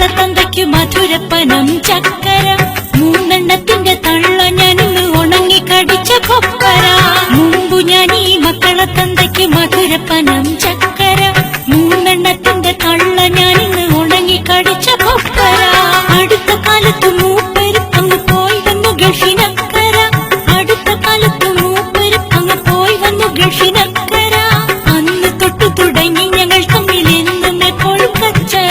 മക്കളെ തന്തയ്ക്ക് മധുരപ്പനം ചക്കര മൂന്നെണ്ണത്തിന്റെ തള്ള ഞാനിന്ന് ഉണങ്ങി കടിച്ച കൊപ്പര മുമ്പു ഞാൻ ഈ മക്കളെ തന്തയ്ക്ക് മധുരപ്പനം ചക്കര മൂന്നെണ്ണത്തിന്റെ തള്ള ഞാനിന്ന് ഉണങ്ങി കടിച്ച കൊപ്പര അടുത്ത കാലത്ത് മൂപ്പരും അങ്ങ് പോയി വന്നു ഗൾഫിനക്കര അടുത്ത കാലത്ത് മൂപ്പരും അങ്ങ് പോയി വന്നു ഗൾഫിനക്കര അന്ന് തൊട്ടു തുടങ്ങി ഞങ്ങൾ തമ്മിൽ എന്നും എപ്പോഴും കച്ചറ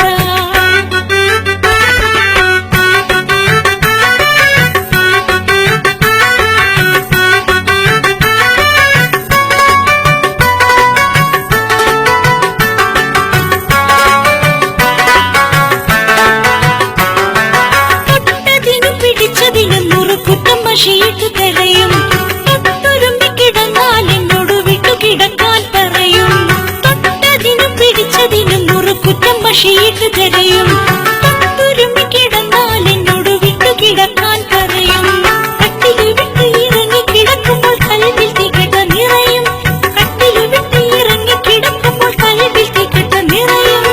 ഷീട്ട് തരയും തൊട്ടുരുമ്പി കിടന്നാൽ എന്നോട് വിട്ടു കിടക്കാൻ പറയും തൊട്ടതിനും പിടിച്ചതിനും നുറുക്കുറ്റം ഷീട്ട് തരയും തൊട്ടുരുമ്പി കിടന്നാൽ എന്നോട് വിട്ടു കിടക്കാൻ പറയും കട്ടില് വിട്ട് ഇറങ്ങി കിടക്കുമ്പോൾ കൽവിൽ തികട്ട നിറയും കട്ടില് വിട്ട് ഇറങ്ങി കിടക്കുമ്പോൾ കൽവിൽ തികട്ട നിറയും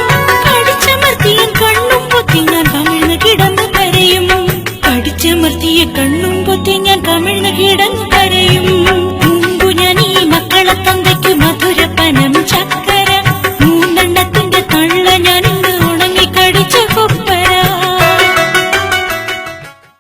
കടിച്ചമർത്തിയൻ കണ്ണും പൊത്തി ഞാൻ കമിഴ്ന്ന് കിടന്ന് കരയും കടിച്ചമർത്തിയ കണ്ണും പൊത്തി ഞാൻ കമിഴ്ന്ന് കിടന്ന്